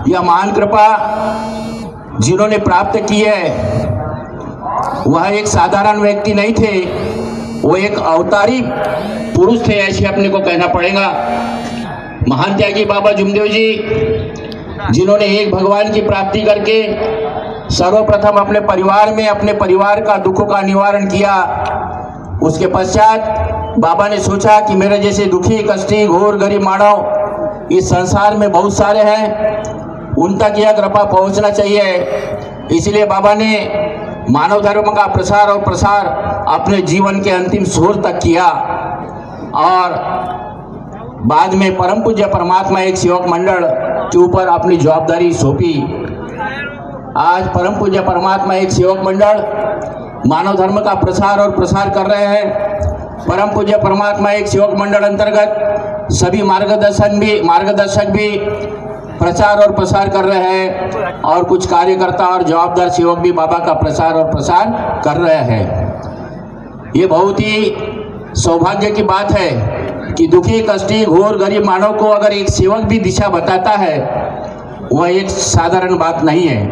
यह महान कृपा जिन्होंने प्राप्त की है वह एक साधारण व्यक्ति नहीं थे, वो एक अवतारी पुरुष थे, ऐसे अपने को कहना पड़ेगा। महान त्यागी बाबा जुमदेव जी जिन्होंने एक भगवान की प्राप्ति करके सर्वप्रथम अपने परिवार में अपने परिवार का दुखों का निवारण किया। उसके पश्चात बाबा ने सोचा कि मेरे जैसे दुखी कष्टी घोर गरीब मानव इस संसार में बहुत सारे हैं, उन तक यह कृपा पहुंचना चाहिए। इसलिए बाबा ने मानव धर्म का प्रसार और प्रसार अपने जीवन के अंतिम छोर तक किया और बाद में परम पूज्य परमात्मा एक सेवक मंडल के ऊपर अपनी जवाबदारी सौंपी। आज परम पूज्य परमात्मा एक सेवक मंडल मानव धर्म का प्रसार और प्रसार कर रहे हैं। परम पूज्य परमात्मा एक सेवक मंडल अंतर्गत सभी मार्गदर्शक भी प्रचार और प्रसार कर रहे हैं और कुछ कार्यकर्ता और जवाबदार सेवक भी बाबा का प्रचार और प्रसार कर रहे हैं। ये बहुत ही सौभाग्य की बात है कि दुखी कष्टी घोर गरीब मानव को अगर एक सेवक भी दिशा बताता है वह एक साधारण बात नहीं है।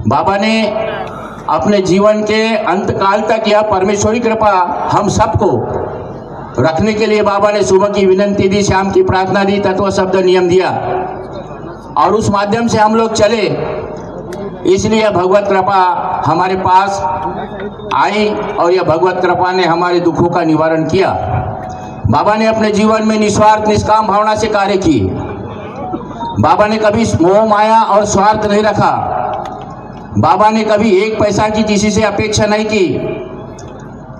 बाबा ने अपने जीवन के अंत काल तक यह परमेश्वरी कृपा हम सबको रखने के लिए बाबा ने सुबह की विनंती दी, शाम की प्रार्थना दी, तत्व शब्द नियम दिया और उस माध्यम से हम लोग चले। इसलिए भगवत कृपा हमारे पास आई और यह भगवत कृपा ने हमारे दुखों का निवारण किया। बाबा ने अपने जीवन में निस्वार्थ निष्काम भावना से कार्य किए। बाबा ने कभी मोह माया और स्वार्थ नहीं रखा। बाबा ने कभी एक पैसा की किसी से अपेक्षा नहीं की।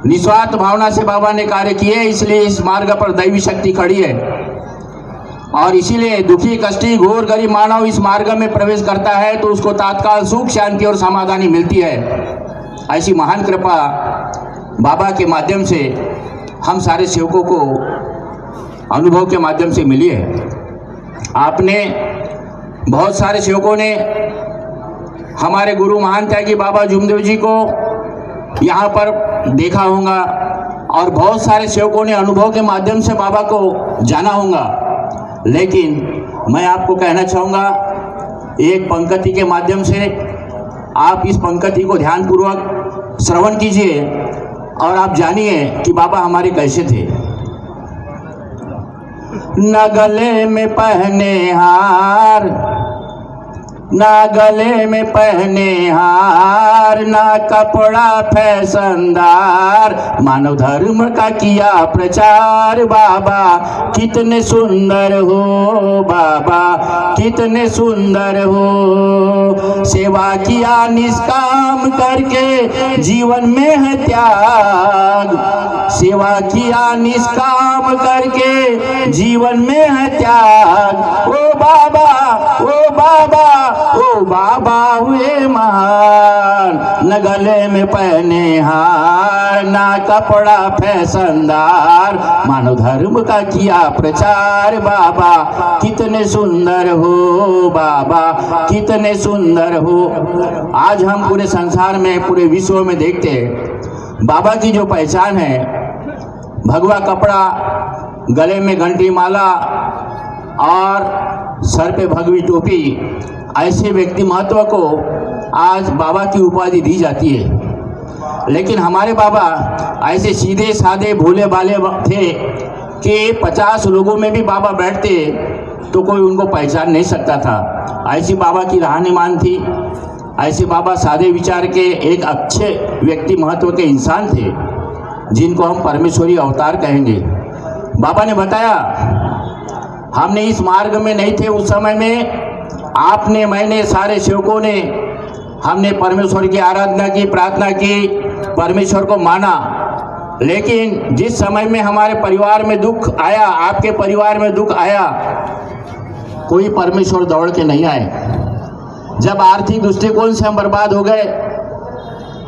निस्वार्थ भावना से बाबा ने कार्य किए, इसलिए इस मार्ग पर दैवी शक्ति खड़ी है और इसीलिए दुखी कष्टी घोर गरीब मानव इस मार्ग में प्रवेश करता है तो उसको तत्काल सुख शांति और समाधानी मिलती है। ऐसी महान कृपा बाबा के माध्यम से हम सारे सेवकों को अनुभव के माध्यम से मिली है। आपने बहुत सारे सेवकों ने हमारे गुरु महान त्यागी बाबा जुमदेव जी को यहाँ पर देखा होगा और बहुत सारे सेवकों ने अनुभव के माध्यम से बाबा को जाना होगा। लेकिन मैं आपको कहना चाहूँगा एक पंक्ति के माध्यम से आप इस पंक्ति को ध्यानपूर्वक श्रवण कीजिए और आप जानिए कि बाबा हमारे कैसे थे। न गले में पहने हार, न गले में पहने हार, न कपड़ा फैशनदार, मानव धर्म का किया प्रचार। बाबा कितने सुंदर हो, बाबा कितने सुंदर हो। सेवा किया निष्काम करके जीवन में है त्याग, सेवा किया निष्काम करके जीवन में है त्याग। ओ बाबा, ओ बाबा, ओ बाबा हुए महान। न गले में पहने हार, ना कपड़ा फैशनदार, मानव धर्म का किया प्रचार। बाबा कितने सुंदर हो, बाबा कितने सुंदर हो। आज हम पूरे संसार में पूरे विश्व में देखते हैं बाबा की जो पहचान है, भगवा कपड़ा, गले में घंटी माला और सर पे भगवी टोपी, ऐसे व्यक्ति महत्व को आज बाबा की उपाधि दी जाती है। लेकिन हमारे बाबा ऐसे सीधे साधे भोले भाले थे कि 50 लोगों में भी बाबा बैठते तो कोई उनको पहचान नहीं सकता था। ऐसी बाबा की रहनुमान थी। ऐसे बाबा सादे विचार के एक अच्छे व्यक्ति महत्व के इंसान थे जिनको हम परमेश्वरी अवतार कहेंगे। बाबा ने बताया हमने इस मार्ग में नहीं थे उस समय में, आपने, मैंने, सारे सेवकों ने, हमने परमेश्वर की आराधना की, प्रार्थना की, परमेश्वर को माना। लेकिन जिस समय में हमारे परिवार में दुख आया, आपके परिवार में दुख आया, कोई परमेश्वर दौड़ के नहीं आए। जब आर्थिक दृष्टिकोण से हम बर्बाद हो गए,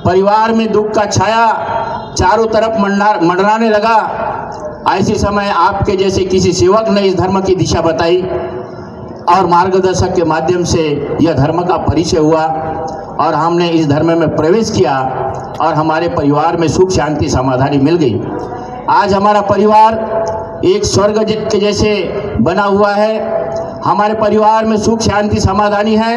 परिवार में दुख का छाया चारों तरफ मंडराने लगा, ऐसे समय आपके जैसे किसी सेवक ने इस धर्म की दिशा बताई और मार्गदर्शक के माध्यम से यह धर्म का परिचय हुआ और हमने इस धर्म में प्रवेश किया और हमारे परिवार में सुख शांति समाधानी मिल गई। आज हमारा परिवार एक स्वर्ग के जैसे बना हुआ है। हमारे परिवार में सुख शांति समाधानी है,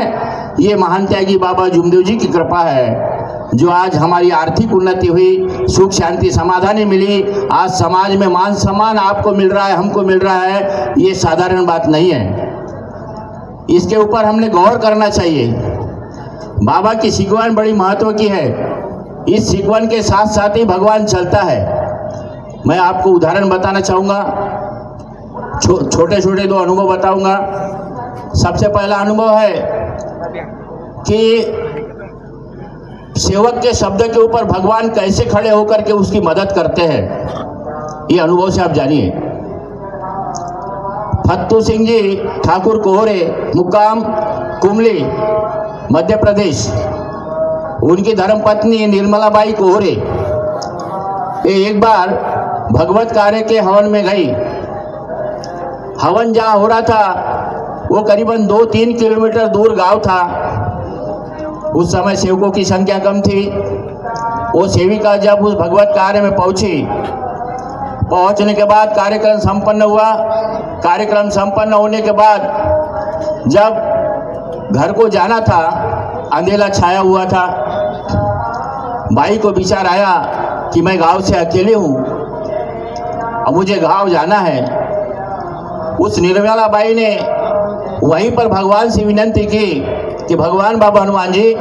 ये महान त्यागी बाबा जुमदेव जी की कृपा है जो आज हमारी आर्थिक उन्नति हुई, सुख शांति समाधानी मिली। आज समाज में मान सम्मान आपको मिल रहा है, हमको मिल रहा है, ये साधारण बात नहीं है। इसके ऊपर हमने गौर करना चाहिए। बाबा की सिखवन बड़ी महत्व की है। इस सिखवन के साथ साथ ही भगवान चलता है। मैं आपको उदाहरण बताना चाहूँगा, छोटे छोटे 2 अनुभव बताऊंगा। सबसे पहला अनुभव है कि सेवक के शब्द के ऊपर भगवान कैसे खड़े होकर के उसकी मदद करते हैं, ये अनुभव से आप जानिए। फत्तू सिंह जी ठाकुर कोहरे, मुकाम कुमली, मध्य प्रदेश। उनकी धर्मपत्नी निर्मलाबाई कोहरे एक बार भगवत कार्य के हवन में गई। हवन जहाँ हो रहा था वो करीबन 2-3 किलोमीटर दूर गांव था। उस समय सेवकों की संख्या कम थी। वो सेविका जब उस भगवत कार्य में पहुंचने के बाद कार्यक्रम संपन्न हुआ। कार्यक्रम संपन्न होने के बाद जब घर को जाना था, अंधेरा छाया हुआ था। भाई को विचार आया कि मैं गांव से अकेले हूं, अब मुझे गांव जाना है। उस निर्मला बाई ने वहीं पर भगवान से विनती की कि भगवान बाबा हनुमान जी,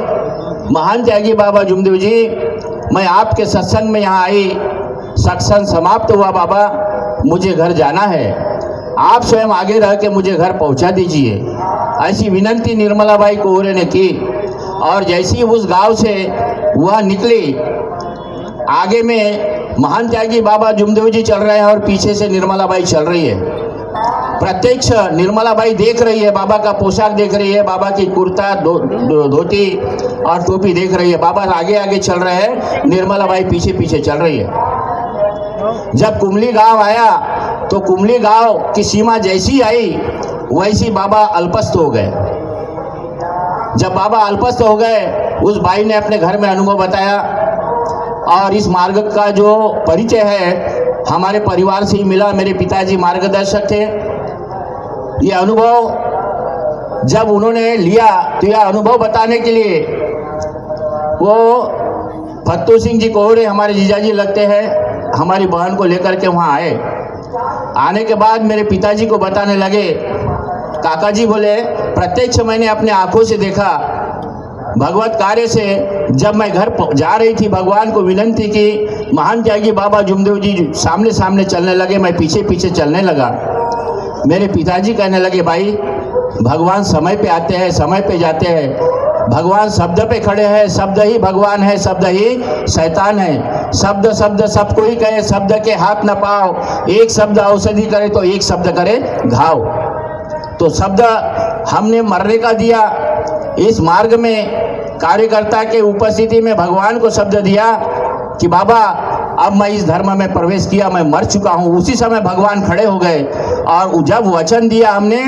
महान त्यागी बाबा जुमदेव जी, मैं आपके सत्संग में यहाँ आई, सत्संग समाप्त हुआ बाबा, मुझे घर जाना है, आप स्वयं आगे रह के मुझे घर पहुँचा दीजिए। ऐसी विनती निर्मला बाई कोहरे ने की। और जैसी उस गांव से वह निकली, आगे में महान त्यागी बाबा जुमदेव जी चल रहे हैं और पीछे से निर्मला बाई चल रही है। प्रत्यक्ष निर्मला बाई देख रही है, बाबा का पोशाक देख रही है, बाबा की कुर्ता, धोती और टोपी देख रही है। बाबा आगे आगे चल रहे हैं, निर्मला बाई पीछे पीछे चल रही है। जब कुमली गांव आया तो कुमली गांव की सीमा जैसी आई वैसी बाबा अल्पस्थ हो गए। जब बाबा अल्पस्थ हो गए, उस भाई ने अपने घर में अनुभव बताया। और इस मार्ग का जो परिचय है हमारे परिवार से ही मिला। मेरे पिताजी मार्गदर्शक थे। ये अनुभव जब उन्होंने लिया तो यह अनुभव बताने के लिए वो फत्तू सिंह जी कोहरे, हमारे जीजाजी लगते हैं, हमारी बहन को लेकर के वहाँ आए। आने के बाद मेरे पिताजी को बताने लगे। काका जी बोले, प्रत्यक्ष मैंने अपने आंखों से देखा। भगवत कार्य से जब मैं घर जा रही थी, भगवान को विनती की, महान त्यागी बाबा जुमदेव जी सामने सामने चलने लगे, मैं पीछे पीछे चलने लगा। मेरे पिताजी कहने लगे, भाई भगवान समय पे आते हैं, समय पे जाते हैं। भगवान शब्द पे खड़े हैं, शब्द ही भगवान है, शब्द ही शैतान है। शब्द शब्द सबको ही कहे, शब्द के हाथ न पाओ। एक शब्द औषधि करे तो एक शब्द करे घाव। तो शब्द हमने मरने का दिया। इस मार्ग में कार्यकर्ता के उपस्थिति में भगवान को शब्द दिया कि बाबा अब मैं इस धर्म में प्रवेश किया, मैं मर चुका हूँ। उसी समय भगवान खड़े हो गए और जब वचन दिया हमने,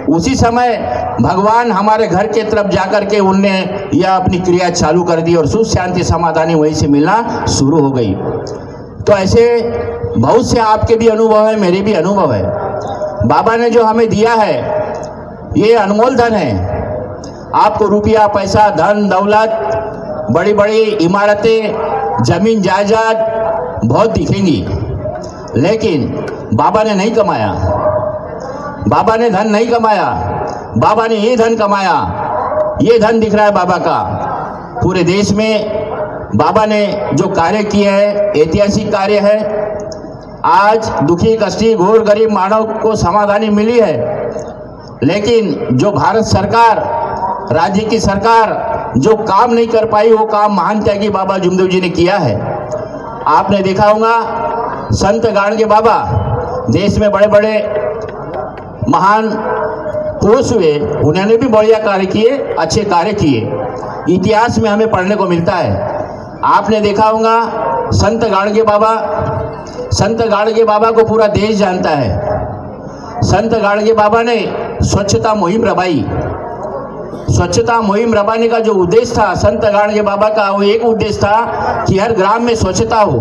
उसी समय भगवान हमारे घर के तरफ जाकर के उनने यह अपनी क्रिया चालू कर दी और सुख शांति समाधानी वहीं से मिलना शुरू हो गई। तो ऐसे बहुत से आपके भी अनुभव है, मेरे भी अनुभव है। बाबा ने जो हमें दिया है ये अनमोल धन है। आपको रुपया, पैसा, धन दौलत, बड़ी बड़ी इमारतें, जमीन जायदाद बहुत दिखेंगी, लेकिन बाबा ने नहीं कमाया। बाबा ने धन नहीं कमाया, बाबा ने ये धन कमाया। ये धन दिख रहा है बाबा का। पूरे देश में बाबा ने जो कार्य किए हैं, ऐतिहासिक कार्य है। आज दुखी, कष्टी, घोर गरीब मानव को समाधानी मिली है। लेकिन जो भारत सरकार, राज्य की सरकार जो काम नहीं कर पाई, वो काम महान त्यागी बाबा जुमदेव जी ने किया है। आपने देखा होगा संत गाड़गे बाबा, देश में बड़े बड़े महान पुरुष हुए, उन्होंने भी बढ़िया कार्य किए, अच्छे कार्य किए। इतिहास में हमें पढ़ने को मिलता है। आपने देखा होगा संत गाड़गे बाबा, संत गाड़गे बाबा को पूरा देश जानता है। संत गाड़गे बाबा ने स्वच्छता मुहिम रबाई। स्वच्छता मुहिम रबाने का जो उद्देश्य था संत गाड़गे बाबा का, वो एक उद्देश्य था कि हर ग्राम में स्वच्छता हो,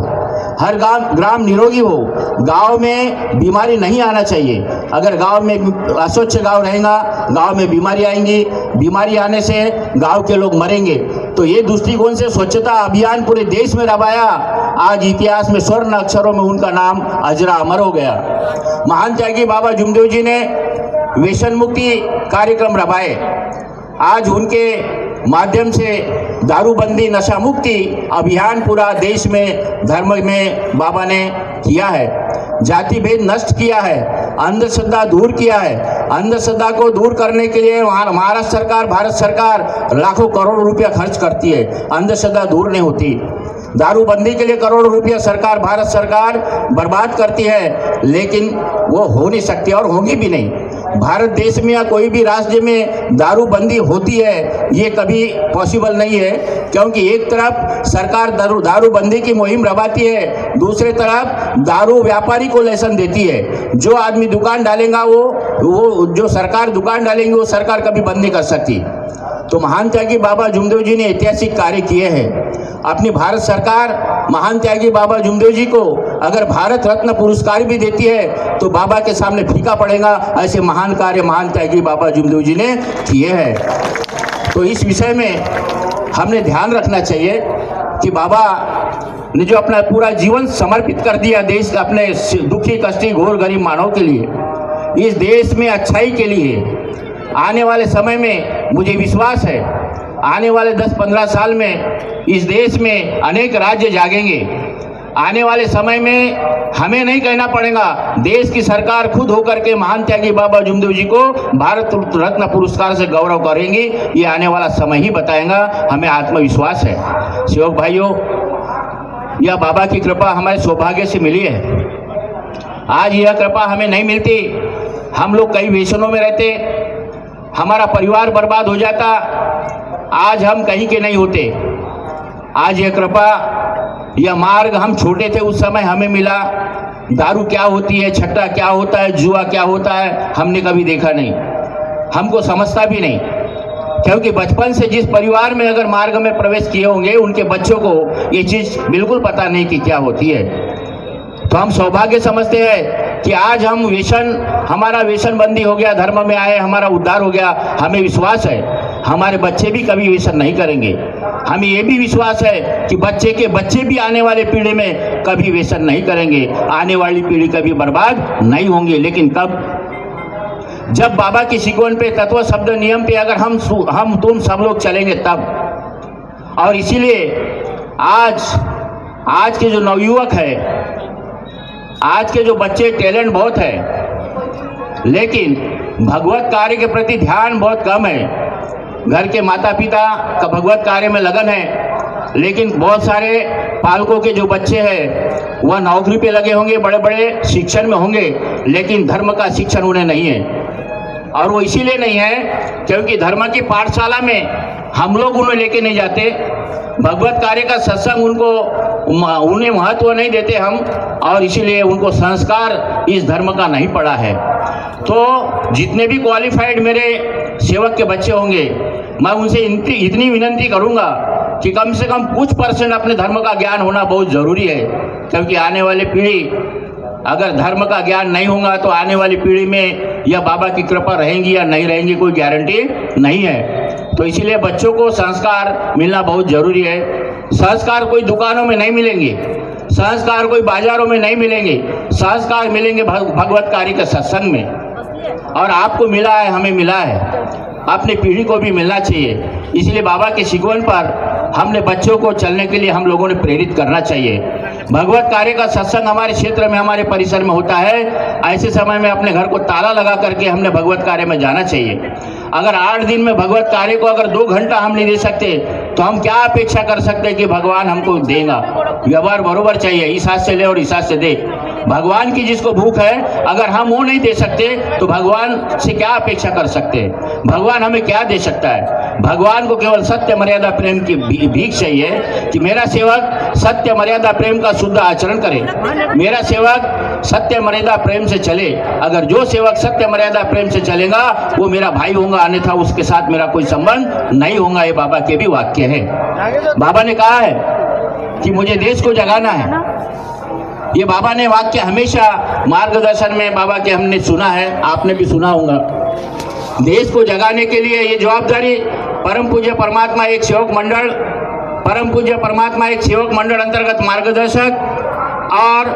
हर ग्राम निरोगी हो, गांव में बीमारी नहीं आना चाहिए। अगर गांव में अस्वच्छ गांव रहेगा, गांव में बीमारी आएंगी, बीमारी आने से गांव के लोग मरेंगे। तो ये दृष्टिकोण से स्वच्छता अभियान पूरे देश में रवाया। आज इतिहास में स्वर्ण अक्षरों में उनका नाम अजरा अमर हो गया। महान त्यागी बाबा जुमदेव जी ने व्यसन मुक्ति कार्यक्रम रवाए। आज उनके माध्यम से दारूबंदी नशा मुक्ति अभियान पूरा देश में धर्म में बाबा ने किया है। जाति भेद नष्ट किया है, अंधश्रद्धा दूर किया है। अंधश्रद्धा को दूर करने के लिए महाराष्ट्र सरकार, भारत सरकार लाखों करोड़ रुपया खर्च करती है, अंधश्रद्धा दूर नहीं होती। दारूबंदी के लिए करोड़ों रुपया सरकार, भारत सरकार बर्बाद करती है, लेकिन वो हो नहीं सकती और होगी भी नहीं। भारत देश में या कोई भी राज्य में दारूबंदी होती है ये कभी पॉसिबल नहीं है, क्योंकि एक तरफ सरकार दारूबंदी की मुहिम रवाती है, दूसरे तरफ दारू व्यापारी को लाइसेंस देती है। जो आदमी दुकान डालेगा वो जो सरकार दुकान डालेंगे वो सरकार कभी बंद नहीं कर सकती। तो महान त्यागी बाबा जुमदेव जी ने ऐतिहासिक कार्य किए हैं। अपनी भारत सरकार महान त्यागी बाबा जुमदेव जी को अगर भारत रत्न पुरस्कार भी देती है तो बाबा के सामने फीका पड़ेगा। ऐसे महान कार्य महान त्यागी बाबा जुमदेव जी ने किए हैं। तो इस विषय में हमने ध्यान रखना चाहिए कि बाबा ने जो अपना पूरा जीवन समर्पित कर दिया देश के अपने दुखी कष्टी घोर गरीब मानव के लिए, इस देश में अच्छाई के लिए, आने वाले समय में मुझे विश्वास है आने वाले 10-15 साल में इस देश में अनेक राज्य जागेंगे। आने वाले समय में हमें नहीं कहना पड़ेगा, देश की सरकार खुद होकर के महान त्यागी बाबा जुमदेव जी को भारत रत्न पुरस्कार से गौरव करेंगी। ये आने वाला समय ही बताएगा, हमें आत्मविश्वास है। सेवक भाइयों, यह बाबा की कृपा हमारे सौभाग्य से मिली है। आज यह कृपा हमें नहीं मिलती, हम लोग कई व्यसनों में रहते, हमारा परिवार बर्बाद हो जाता, आज हम कहीं के नहीं होते। आज यह कृपा, यह मार्ग हम छोटे थे उस समय हमें मिला। दारू क्या होती है, छट्टा क्या होता है, जुआ क्या होता है, हमने कभी देखा नहीं, हमको समझता भी नहीं, क्योंकि बचपन से जिस परिवार में अगर मार्ग में प्रवेश किए होंगे उनके बच्चों को ये चीज बिल्कुल पता नहीं कि क्या होती है। तो हम सौभाग्य समझते हैं कि आज हम हमारा व्यसन बंदी हो गया, धर्म में आए, हमारा उद्धार हो गया। हमें विश्वास है हमारे बच्चे भी कभी व्यसन नहीं करेंगे। हमें ये भी विश्वास है कि बच्चे के बच्चे भी आने वाले पीढ़ी में कभी व्यसन नहीं करेंगे, आने वाली पीढ़ी कभी बर्बाद नहीं होंगे। लेकिन कब? जब बाबा की सिकोन पे, तत्व शब्द नियम पे अगर हम तुम सब लोग चलेंगे तब। और इसीलिए आज के जो नवयुवक है, आज के जो बच्चे, टैलेंट बहुत है, लेकिन भगवत कार्य के प्रति ध्यान बहुत कम है। घर के माता पिता का भगवत कार्य में लगन है, लेकिन बहुत सारे पालकों के जो बच्चे हैं वह नौकरी पे लगे होंगे, बड़े बड़े शिक्षण में होंगे, लेकिन धर्म का शिक्षण उन्हें नहीं है। और वो इसीलिए नहीं है क्योंकि धर्म की पाठशाला में हम लोग उन्हें लेके नहीं जाते, भगवत कार्य का सत्संग उन्हें महत्व नहीं देते हम, और इसीलिए उनको संस्कार इस धर्म का नहीं पड़ा है। तो जितने भी क्वालिफाइड मेरे सेवक के बच्चे होंगे, मैं उनसे इतनी विनंती करूंगा कि कम से कम कुछ % अपने धर्म का ज्ञान होना बहुत जरूरी है, क्योंकि आने वाली पीढ़ी अगर धर्म का ज्ञान नहीं होगा तो आने वाली पीढ़ी में यह बाबा की कृपा रहेंगी या नहीं रहेंगी कोई गारंटी नहीं है। तो इसीलिए बच्चों को संस्कार मिलना बहुत जरूरी है। संस्कार कोई दुकानों में नहीं मिलेंगे, संस्कार कोई बाजारों में नहीं मिलेंगे, संस्कार मिलेंगे भगवत कार्य के सत्संग में। और आपको मिला है, हमें मिला है, अपनी पीढ़ी को भी मिलना चाहिए। इसलिए बाबा के सिकोन पर हमने बच्चों को चलने के लिए हम लोगों ने प्रेरित करना चाहिए। भगवत कार्य का सत्संग हमारे क्षेत्र में, हमारे परिसर में होता है, ऐसे समय में अपने घर को ताला लगा करके हमने भगवत कार्य में जाना चाहिए। अगर 8 दिन में भगवत कार्य को अगर 2 घंटा हम नहीं दे सकते तो हम क्या अपेक्षा कर सकते हैं कि भगवान हमको देगा। व्यवहार बरोबर चाहिए, इस हाथ से ले और इस हाथ से दे। भगवान की जिसको भूख है अगर हम वो नहीं दे सकते तो भगवान से क्या अपेक्षा कर सकते हैं? भगवान हमें क्या दे सकता है? भगवान को केवल सत्य मर्यादा प्रेम की भीख चाहिए कि मेरा सेवक सत्य मर्यादा प्रेम का शुद्ध आचरण करे, मेरा सेवक सत्य मर्यादा प्रेम से चले। अगर जो सेवक सत्य मर्यादा प्रेम से चलेगा वो मेरा भाई होगा, अन्यथा उसके साथ मेरा कोई संबंध नहीं होगा। ये बाबा के भी वाक्य है। बाबा ने कहा है कि मुझे देश को जगाना है, ये बाबा ने वाक्य हमेशा मार्गदर्शन में बाबा के हमने सुना है, आपने भी सुना होगा। देश को जगाने के लिए ये जवाबदारी परम पूज्य परमात्मा एक सेवक मंडल अंतर्गत मार्गदर्शक और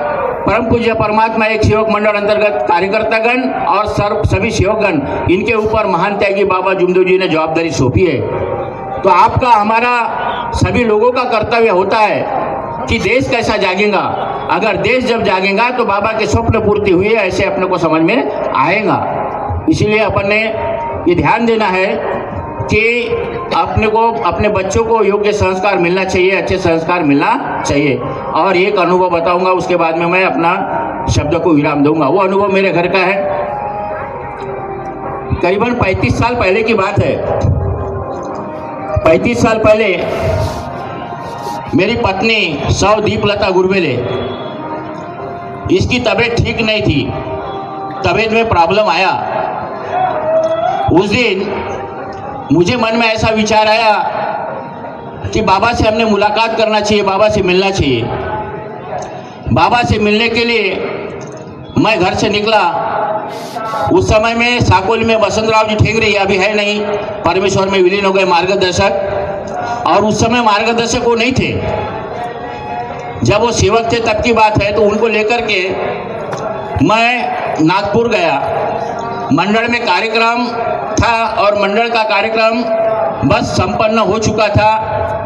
परम पूज्य परमात्मा एक सेवक मंडल अंतर्गत कार्यकर्तागण और सभी सेवकगण, इनके ऊपर महान त्यागी बाबा जुमदेव जी ने जवाबदारी सौंपी है। तो आपका हमारा सभी लोगों का कर्तव्य होता है कि देश कैसा जागेगा। अगर देश जब जागेगा तो बाबा के स्वप्न पूर्ति हुए ऐसे अपने को समझ में आएगा। इसीलिए अपन ने ये ध्यान देना है कि अपने को अपने बच्चों को योग्य संस्कार मिलना चाहिए, अच्छे संस्कार मिलना चाहिए। और एक अनुभव बताऊंगा, उसके बाद में मैं अपना शब्द को विराम दूंगा। वो अनुभव मेरे घर का है। करीबन 35 साल पहले की बात है। 35 साल पहले मेरी पत्नी सौ दीपलता गुरवेले, इसकी तबीयत ठीक नहीं थी, तबीयत में प्रॉब्लम आया। उस दिन मुझे मन में ऐसा विचार आया कि बाबा से हमने मुलाकात करना चाहिए, बाबा से मिलना चाहिए। बाबा से मिलने के लिए मैं घर से निकला। उस समय में साकोली में वसंतराव जी ठेंगरे, अभी है नहीं, परमेश्वर में विलीन हो गए मार्गदर्शक, और उस समय मार्गदर्शक वो नहीं थे। जब वो सेवक थे तब की बात है। तो उनको लेकर के मैं नागपुर गया। मंडल में कार्यक्रम था और मंडल का कार्यक्रम बस संपन्न हो चुका था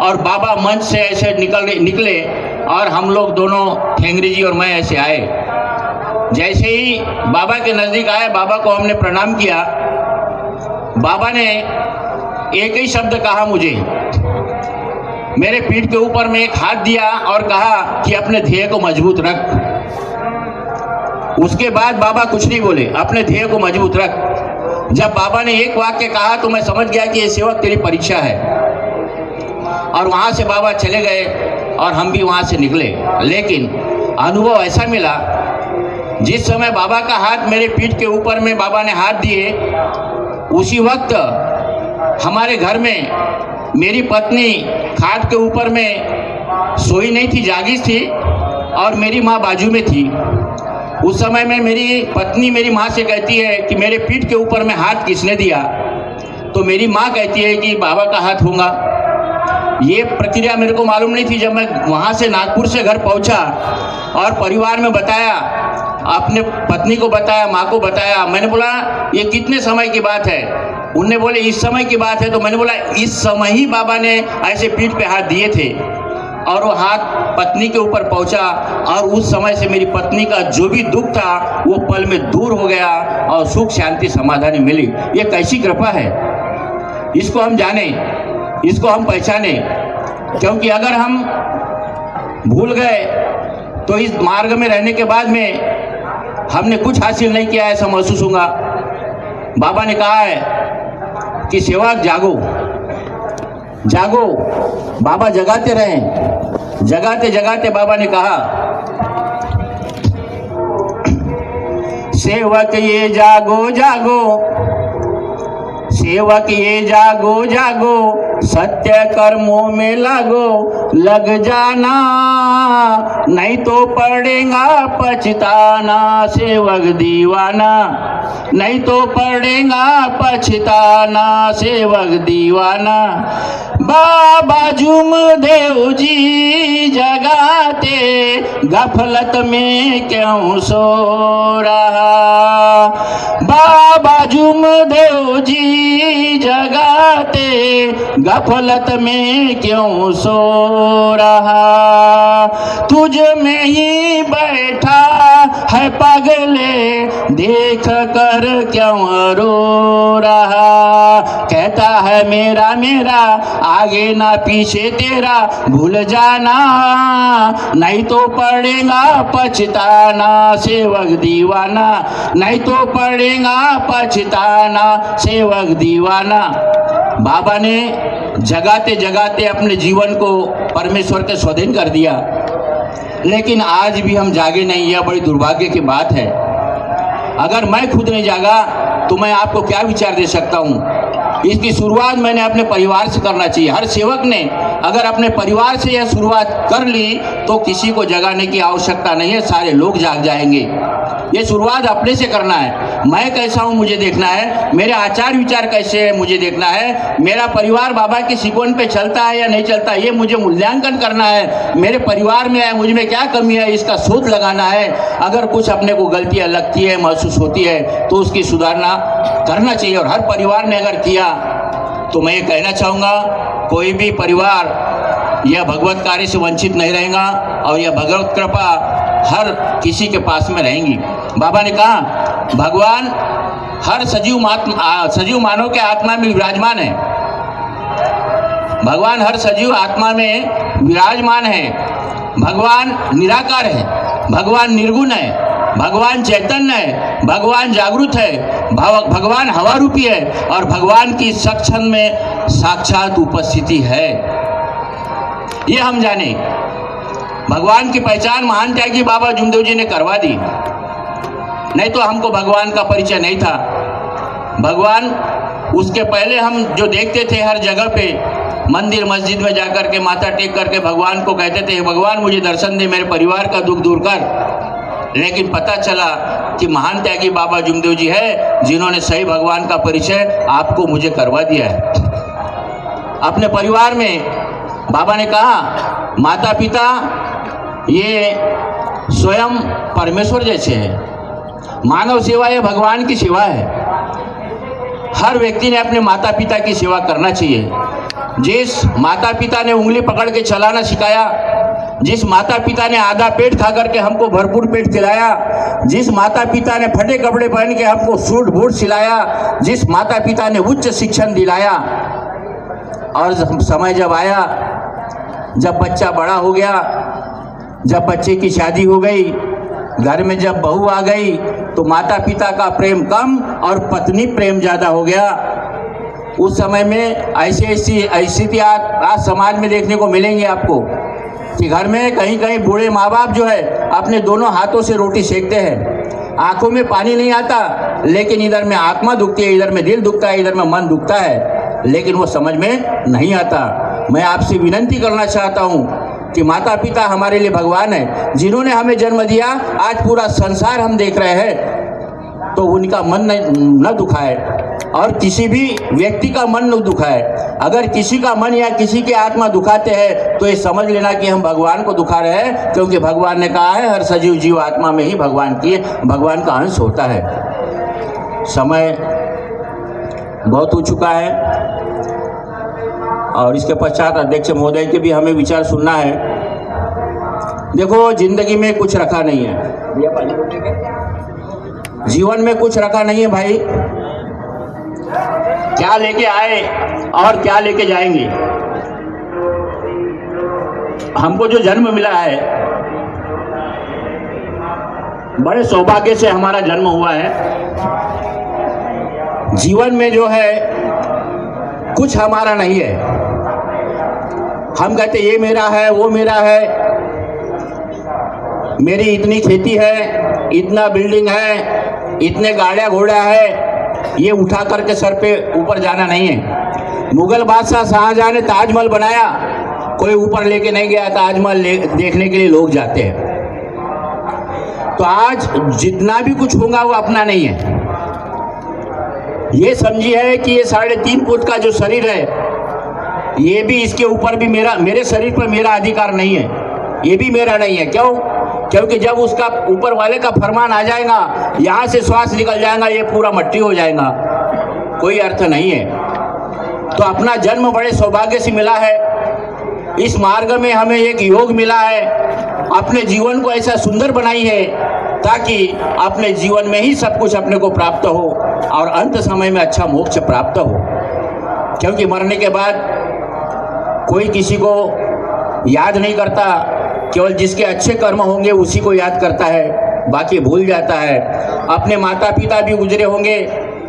और बाबा मंच से ऐसे निकले और हम लोग दोनों, ठेंगरी जी और मैं, ऐसे आए। जैसे ही बाबा के नज़दीक आए, बाबा को हमने प्रणाम किया। बाबा ने एक ही शब्द कहा मुझे, मेरे पीठ के ऊपर में एक हाथ दिया और कहा कि अपने ध्येय को मजबूत रख। उसके बाद बाबा कुछ नहीं बोले, अपने ध्येय को मजबूत रख। जब बाबा ने एक वाक्य कहा तो मैं समझ गया कि ये सेवक तेरी परीक्षा है। और वहाँ से बाबा चले गए और हम भी वहाँ से निकले। लेकिन अनुभव ऐसा मिला, जिस समय बाबा का हाथ मेरे पीठ के ऊपर में बाबा ने हाथ दिए, उसी वक्त हमारे घर में मेरी पत्नी खाट के ऊपर में सोई नहीं थी, जागी थी, और मेरी माँ बाजू में थी। उस समय में मेरी पत्नी मेरी माँ से कहती है कि मेरे पीठ के ऊपर में हाथ किसने दिया? तो मेरी माँ कहती है कि बाबा का हाथ होगा। ये प्रक्रिया मेरे को मालूम नहीं थी। जब मैं वहाँ से नागपुर से घर पहुँचा और परिवार में बताया, अपने पत्नी को बताया, माँ को बताया, मैंने बोला ये कितने समय की बात है? उनने बोले इस समय की बात है। तो मैंने बोला इस समय ही बाबा ने ऐसे पीठ पे हाथ दिए थे। और वो हाथ पत्नी के ऊपर पहुंचा और उस समय से मेरी पत्नी का जो भी दुख था वो पल में दूर हो गया और सुख शांति समाधानी मिली। ये कैसी कृपा है, इसको हम जाने, इसको हम पहचाने। क्योंकि अगर हम भूल गए तो इस मार्ग में रहने के बाद में हमने कुछ हासिल नहीं किया, ऐसा महसूस होगा। बाबा ने कहा है कि सेवक जागो जागो, बाबा जगाते रहें। जगाते जगाते बाबा ने कहा, सेवक ये जागो जागो, सेवक ये जागो जागो, सत्य कर्मों में लगो, लग जाना, नहीं तो पड़ेगा पछताना। सेवक दीवाना, नहीं तो पड़ेगा पछताना। सेवक दीवाना। बाबा जुमदेव जी जगाते, गफलत में क्यों सो रहा? बाबा जुमदेव जी जगाते, गफलत में क्यों सो रहा? तुझ में ही बैठा है पगले, देख कर क्यों रो रहा? कहता है मेरा मेरा, आगे ना पीछे तेरा, भूल जाना, नहीं तो पड़ेगा पछताना। सेवक दीवाना, नहीं तो पड़ेगा पछताना। सेवक दीवाना। बाबा ने जगाते जगाते अपने जीवन को परमेश्वर के स्वाधीन कर दिया। लेकिन आज भी हम जागे नहीं, यह बड़ी दुर्भाग्य की बात है। अगर मैं खुद नहीं जागा तो मैं आपको क्या विचार दे सकता हूँ? इसकी शुरुआत मैंने अपने परिवार से करना चाहिए। हर सेवक ने अगर अपने परिवार से यह शुरुआत कर ली तो किसी को जगाने की आवश्यकता नहीं है, सारे लोग जाग जाएंगे। ये शुरुआत अपने से करना है। मैं कैसा हूँ मुझे देखना है, मेरे आचार विचार कैसे है मुझे देखना है, मेरा परिवार बाबा की सिकोन पे चलता है या नहीं चलता ये मुझे मूल्यांकन करना है। मेरे परिवार में है, मुझ में क्या कमी है इसका शोध लगाना है। अगर कुछ अपने को गलतियाँ लगती है, महसूस होती है तो उसकी सुधारना करना चाहिए। और हर परिवार ने अगर किया तो मैं ये कहना चाहूँगा कोई भी परिवार यह भगवत कार्य से वंचित नहीं रहेगा और यह भगवत कृपा हर किसी के पास में रहेंगी। बाबा ने कहा भगवान हर सजीव मानव के आत्मा में विराजमान है। भगवान हर सजीव आत्मा में विराजमान है। भगवान निराकार है, भगवान निर्गुण है, भगवान चैतन्य है, भगवान जागृत है, भगवान हवा रूपी है और भगवान की सक्षम में साक्षात उपस्थिति है। ये हम जाने। भगवान की पहचान महान त्यागी बाबा जुमदेव जी ने करवा दी, नहीं तो हमको भगवान का परिचय नहीं था। भगवान उसके पहले हम जो देखते थे हर जगह पे मंदिर मस्जिद में जाकर के माथा टेक करके भगवान को कहते थे भगवान मुझे दर्शन दे, मेरे परिवार का दुख दूर कर। लेकिन पता चला कि महान त्यागी बाबा जुमदेव जी है जिन्होंने सही भगवान का परिचय आपको मुझे करवा दिया है। अपने परिवार में बाबा ने कहा माता पिता ये स्वयं परमेश्वर जैसे है। मानव सेवा ये भगवान की सेवा है। हर व्यक्ति ने अपने माता पिता की सेवा करना चाहिए। जिस माता पिता ने उंगली पकड़ के चलाना सिखाया, जिस माता पिता ने आधा पेट खा करके हमको भरपूर पेट खिलाया, जिस माता पिता ने फटे कपड़े पहन के हमको सूट बूट सिलाया, जिस माता पिता ने उच्च शिक्षण दिलाया, और समय जब आया, जब बच्चा बड़ा हो गया, जब बच्चे की शादी हो गई, घर में जब बहू आ गई तो माता पिता का प्रेम कम और पत्नी प्रेम ज़्यादा हो गया। उस समय में ऐसी स्थितियाँ आज समाज में देखने को मिलेंगी आपको कि घर में कहीं कहीं बूढ़े माँ बाप जो है अपने दोनों हाथों से रोटी सेकते हैं। आंखों में पानी नहीं आता, लेकिन इधर में आत्मा दुखती है, इधर में दिल दुखता है, इधर में मन दुखता है, लेकिन वो समझ में नहीं आता। मैं आपसे विनती करना चाहता हूँ कि माता पिता हमारे लिए भगवान है। जिन्होंने हमें जन्म दिया, आज पूरा संसार हम देख रहे हैं, तो उनका मन न दुखाए और किसी भी व्यक्ति का मन न दुखाए। अगर किसी का मन या किसी की आत्मा दुखाते हैं तो ये समझ लेना कि हम भगवान को दुखा रहे हैं, क्योंकि भगवान ने कहा है हर सजीव जीव आत्मा में ही भगवान का अंश होता है। समय बहुत हो चुका है और इसके पश्चात अध्यक्ष महोदय के भी हमें विचार सुनना है। देखो, जिंदगी में कुछ रखा नहीं है, जीवन में कुछ रखा नहीं है भाई। क्या लेके आए और क्या लेके जाएंगे। हमको जो जन्म मिला है, बड़े सौभाग्य से हमारा जन्म हुआ है। जीवन में जो है कुछ हमारा नहीं है। हम कहते ये मेरा है, वो मेरा है, मेरी इतनी खेती है, इतना बिल्डिंग है, इतने गाड़ियाँ घोड़ा है, ये उठा करके सर पे ऊपर जाना नहीं है। मुगल बादशाह शाहजहां ने ताजमहल बनाया, कोई ऊपर लेके नहीं गया, ताजमहल देखने के लिए लोग जाते हैं। तो आज जितना भी कुछ होगा वो अपना नहीं है। ये समझिए है कि ये 3.5 फुट का जो शरीर है, ये भी इसके ऊपर भी मेरे शरीर पर मेरा अधिकार नहीं है, ये भी मेरा नहीं है। क्यों? क्योंकि जब उसका ऊपर वाले का फरमान आ जाएगा, यहाँ से श्वास निकल जाएगा, ये पूरा मट्टी हो जाएगा, कोई अर्थ नहीं है। तो अपना जन्म बड़े सौभाग्य से मिला है। इस मार्ग में हमें एक योग मिला है। अपने जीवन को ऐसा सुंदर बनाई है ताकि अपने जीवन में ही सब कुछ अपने को प्राप्त हो और अंत समय में अच्छा मोक्ष प्राप्त हो। क्योंकि मरने के बाद कोई किसी को याद नहीं करता, केवल जिसके अच्छे कर्म होंगे उसी को याद करता है, बाकी भूल जाता है। अपने माता पिता भी गुजरे होंगे,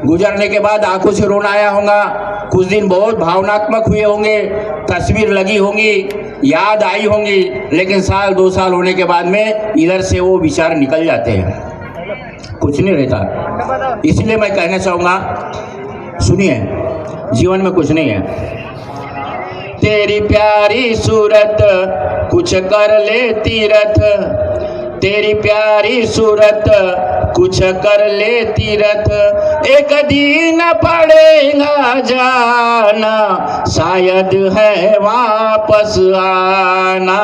गुजरने के बाद आंखों से रोना आया होगा, कुछ दिन बहुत भावनात्मक हुए होंगे, तस्वीर लगी होंगी, याद आई होंगी, लेकिन 1-2 साल होने के बाद में इधर से वो विचार निकल जाते हैं, कुछ नहीं रहता। इसलिए मैं कहना चाहूँगा, सुनिए, जीवन में कुछ नहीं है। तेरी प्यारी सूरत कुछ कर ले तीरथ, तेरी प्यारी सूरत कुछ कर ले तीरथ, एक दिन पड़ेगा जाना, शायद है वापस आना,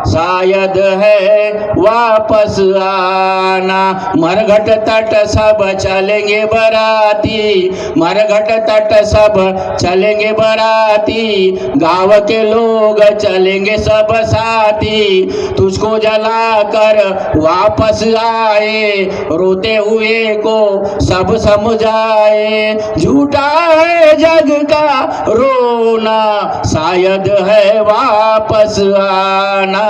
शायद है वापस आना। मरघट तट सब चलेंगे बराती, मरघट तट सब चलेंगे बराती, गाँव के लोग चलेंगे सब साथी, तुझको जलाकर वापस आए, रोते हुए को सब समझाए, झूठा है जग का रोना, शायद है वापस आना,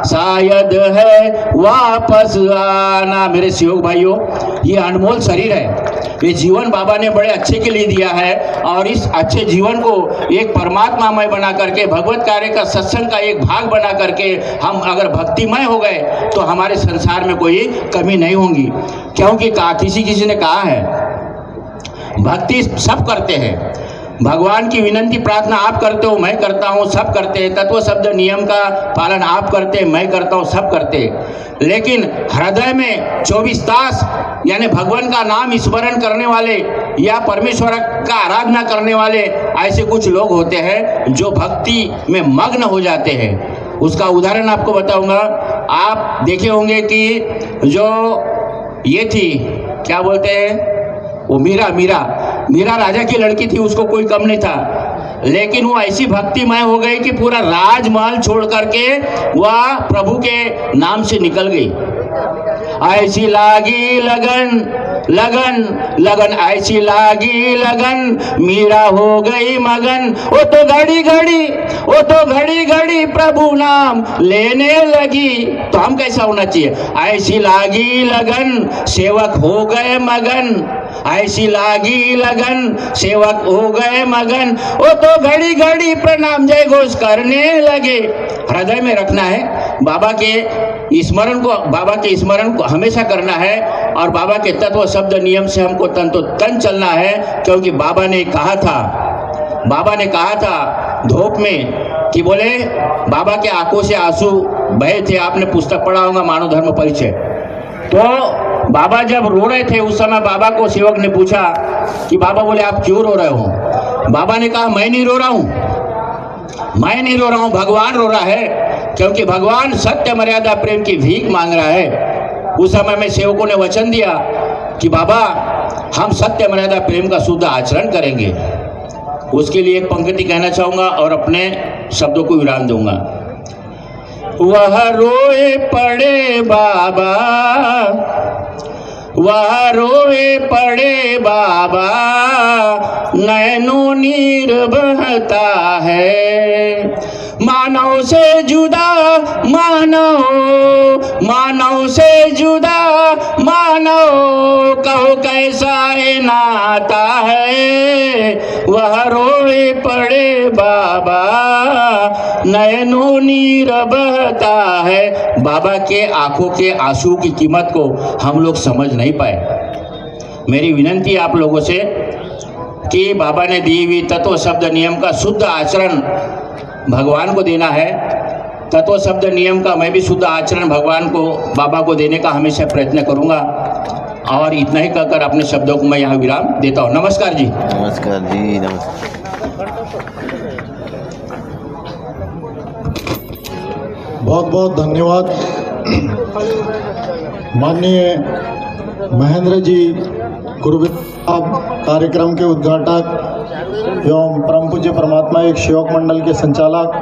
शायद है वापस आना। मेरे सहयोग भाइयों, ये अनमोल शरीर है, ये जीवन बाबा ने बड़े अच्छे के लिए दिया है, और इस अच्छे जीवन को एक परमात्मामय बना करके, भगवत कार्य का सत्संग का एक भाग बना करके हम अगर भक्तिमय हो गए तो हमारे संसार में कोई कमी नहीं होगी। क्योंकि किसी ने कहा है भक्ति सब करते हैं, भगवान की विनंती प्रार्थना आप करते हो, मैं करता हूँ, सब करते हैं, तत्व शब्द नियम का पालन आप करते हैं, मैं करता हूँ, सब करते हैं, लेकिन हृदय में 24 तास यानी भगवान का नाम स्मरण करने वाले या परमेश्वर का आराधना करने वाले ऐसे कुछ लोग होते हैं जो भक्ति में मग्न हो जाते हैं। उसका उदाहरण आपको बताऊंगा। आप देखे होंगे कि जो ये थी, क्या बोलते हैं वो, मीरा राजा की लड़की थी, उसको कोई कम नहीं था, लेकिन वो ऐसी भक्तिमय हो गई कि पूरा राजमहल छोड़ करके वह प्रभु के नाम से निकल गई। ऐसी लागी लगन लगन लगन, ऐसी लागी लगन, मीरा हो गई मगन, वो तो घड़ी घड़ी प्रभु नाम लेने लगी। तो हम कैसा होना चाहिए? ऐसी लागी लगन, सेवक हो गए मगन, ऐसी लागी लगन, सेवक हो गए मगन, वो तो घड़ी घड़ी प्रणाम जय घोष करने लगे। हृदय में रखना है, बाबा के स्मरण को हमेशा करना है, और बाबा के तत्व शब्द नियम से हमको तन तो तन चलना है। क्योंकि बाबा ने कहा था धूप में कि बोले, बाबा के आंखों से आंसू बहे थे, आपने पुस्तक पढ़ा होगा मानव धर्म परिचय। तो बाबा जब रो रहे थे उस समय बाबा को सेवक ने पूछा कि बाबा बोले आप क्यों रो रहे हो? बाबा ने कहा मैं नहीं रो रहा हूँ, भगवान रो रहा है, क्योंकि भगवान सत्य मर्यादा प्रेम की भीख मांग रहा है। उस समय में सेवकों ने वचन दिया कि बाबा हम सत्य मर्यादा प्रेम का शुद्ध आचरण करेंगे। उसके लिए एक पंक्ति कहना चाहूंगा और अपने शब्दों को विराम दूंगा। वह रोए पड़े बाबा, वह रोए पड़े बाबा, नैनों नीर बहता है, मानव से जुदा मानव से जुदा मानव, कहो कैसा ये नाता है। वह रोए पड़े बाबा, नयनों नीर बहता है। बाबा के आंखों के आंसू की कीमत को हम लोग समझ नहीं पाए। मेरी विनंती आप लोगों से कि बाबा ने दी हुई तत्व शब्द नियम का शुद्ध आचरण भगवान को देना है। तत्व शब्द नियम का मैं भी शुद्ध आचरण भगवान को, बाबा को देने का हमेशा प्रयत्न करूंगा। और इतना ही कहकर अपने शब्दों को मैं यहाँ विराम देता हूँ। नमस्कार जी। नमस्कार जी, नमस्कार। बहुत बहुत धन्यवाद माननीय महेंद्र जी गुरुविद साहब, कार्यक्रम के उद्घाटक एवं परम पूज्य परमात्मा एक सेवक मंडल के संचालक।